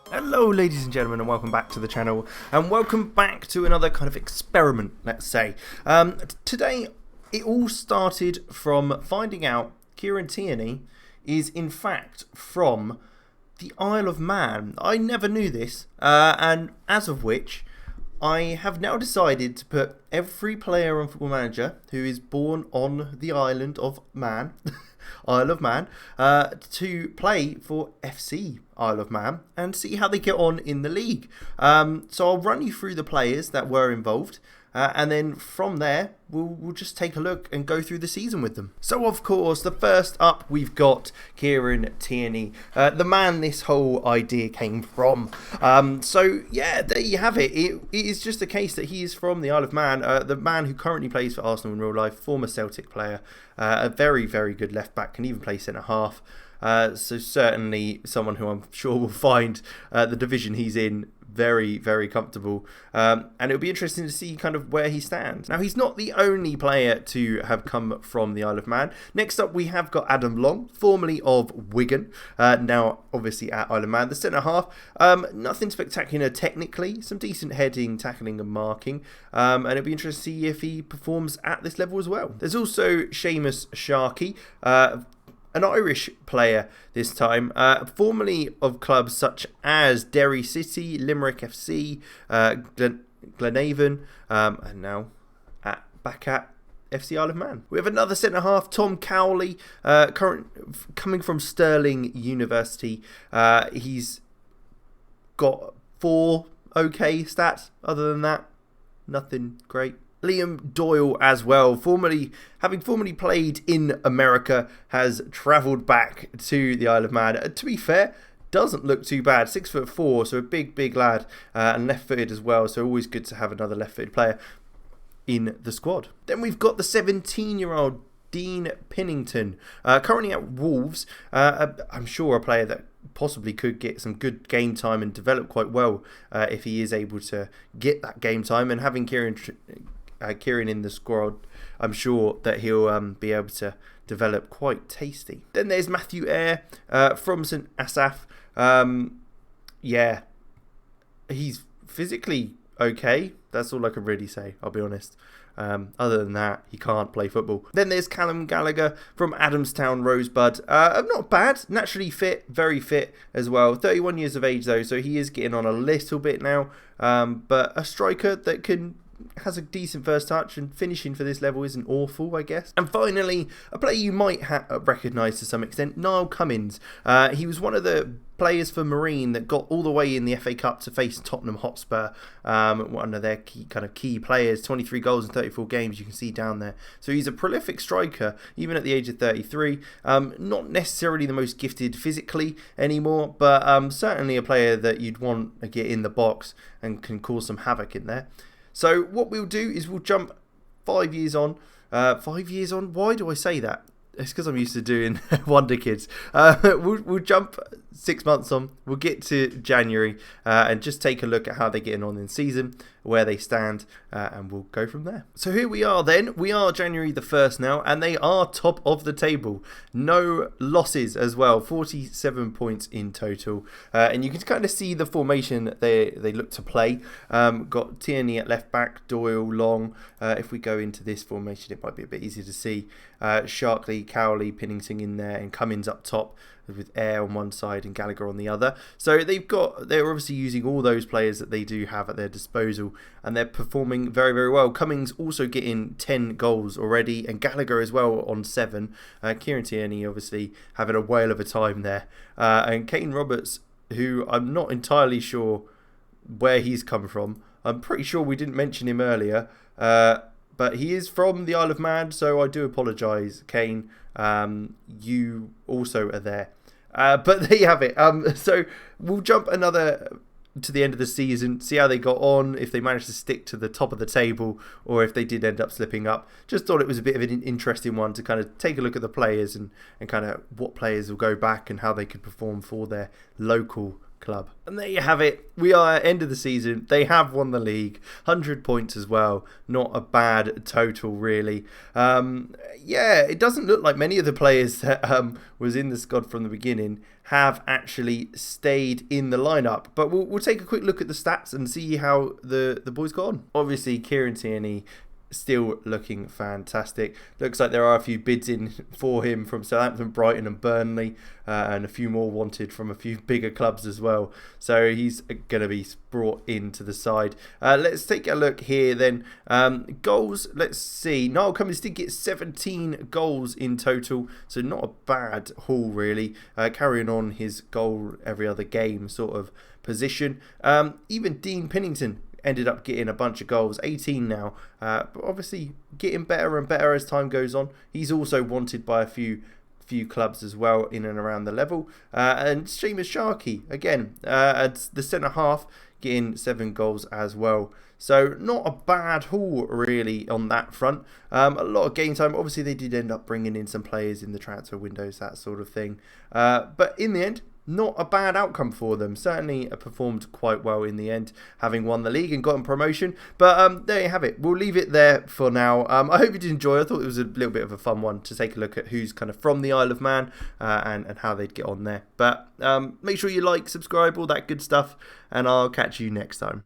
Hello ladies and gentlemen, and welcome back to the channel, and welcome back to another kind of experiment, let's say. Today it all started from finding out Kieran Tierney is in fact from the Isle of Man. I never knew this, and as of which I have now decided to put every player on Football Manager who is born on the island of Man Isle of Man, to play for FC Isle of Man and see how they get on in the league. So I'll run you through the players that were involved, and then from there we'll just take a look and go through the season with them. So of course, the first up we've got Kieran Tierney, the man this whole idea came from. So yeah, there you have it. It is just a case that he is from the Isle of Man, the man who currently plays for Arsenal in real life, former Celtic player, a very, very good left back, can even play centre half. So certainly someone who I'm sure will find the division he's in very, very comfortable, and it'll be interesting to see kind of where he stands. Now, he's not the only player to have come from the Isle of Man. Next up, we have got Adam Long, formerly of Wigan, now obviously at Isle of Man. The centre half, nothing spectacular technically, some decent heading, tackling and marking, and it'll be interesting to see if he performs at this level as well. There's also Seamus Sharkey, an Irish player this time, formerly of clubs such as Derry City, Limerick FC, Glenavon, and now back at FC Isle of Man. We have another centre half, Tom Cowley, coming from Stirling University. He's got 4 okay stats. Other than that, nothing great. Liam Doyle as well, having formerly played in America, has travelled back to the Isle of Man. To be fair, doesn't look too bad. 6'4", so a big lad, and left-footed as well. So always good to have another left-footed player in the squad. Then we've got the 17-year-old Dean Pinnington, currently at Wolves. I'm sure a player that possibly could get some good game time and develop quite well if he is able to get that game time. And having Kieran in the squad, I'm sure that he'll be able to develop quite tasty. Then there's Matthew Eyre from St Asaph. Yeah, he's physically okay. That's all I can really say, I'll be honest. Other than that, he can't play football. Then there's Callum Gallagher from Adamstown Rosebud. Not bad, naturally fit, very fit as well. 31 years of age though, so he is getting on a little bit now. But a striker that has a decent first touch, and finishing for this level isn't awful, I guess. And finally, a player you might recognise to some extent, Nile Cummins. He was one of the players for Marine that got all the way in the FA Cup to face Tottenham Hotspur, one of their key players. 23 goals in 34 games, you can see down there. So he's a prolific striker, even at the age of 33. Not necessarily the most gifted physically anymore, but certainly a player that you'd want to get in the box and can cause some havoc in there. So what we'll do is we'll jump 5 years on. 5 years on? Why do I say that? It's because I'm used to doing Wonder Kids. We'll jump 6 months on. We'll get to January and just take a look at how they're getting on in season, where they stand, and we'll go from there. So here we are then. We are January the 1st now, and they are top of the table. No losses as well. 47 points in total. And you can kind of see the formation they look to play. Got Tierney at left back, Doyle, Long. If we go into this formation, it might be a bit easier to see. Sharkey, Cowley, Pinnington in there, and Cummins up top, with Eyre on one side and Gallagher on the other. So they're obviously using all those players that they do have at their disposal, and they're performing very, very well. Cummings also getting 10 goals already, and Gallagher as well on 7. Kieran Tierney obviously having a whale of a time there. And Kane Roberts, who I'm not entirely sure where he's come from. I'm pretty sure we didn't mention him earlier, but he is from the Isle of Man, so I do apologise, Kane. You also are there. But there you have it. So we'll jump to the end of the season, see how they got on, if they managed to stick to the top of the table, or if they did end up slipping up. Just thought it was a bit of an interesting one to kind of take a look at the players and kind of what players will go back and how they could perform for their local club. And there you have it. We are at the end of the season. They have won the league. 100 points as well. Not a bad total, really. It doesn't look like many of the players that was in the squad from the beginning have actually stayed in the lineup. But we'll take a quick look at the stats and see how the boys got on. Obviously, Kieran Tierney still looking fantastic. Looks like there are a few bids in for him from Southampton, Brighton and Burnley, and a few more wanted from a few bigger clubs as well. So he's going to be brought into the side. Let's take a look here then. Goals, let's see. Nile Cummins did get 17 goals in total, so not a bad haul really. Carrying on his goal every other game sort of position. Even Dean Pinnington ended up getting a bunch of goals, 18 now, but obviously getting better and better as time goes on. He's also wanted by a few clubs as well in and around the level. And Seamus Sharkey, again, at the centre half, getting 7 goals as well. So not a bad haul really on that front. A lot of game time. Obviously they did end up bringing in some players in the transfer windows, that sort of thing. But in the end, not a bad outcome for them. Certainly performed quite well in the end, having won the league and gotten promotion. But there you have it. We'll leave it there for now. I hope you did enjoy. I thought it was a little bit of a fun one to take a look at who's kind of from the Isle of Man and how they'd get on there. But make sure you like, subscribe, all that good stuff, and I'll catch you next time.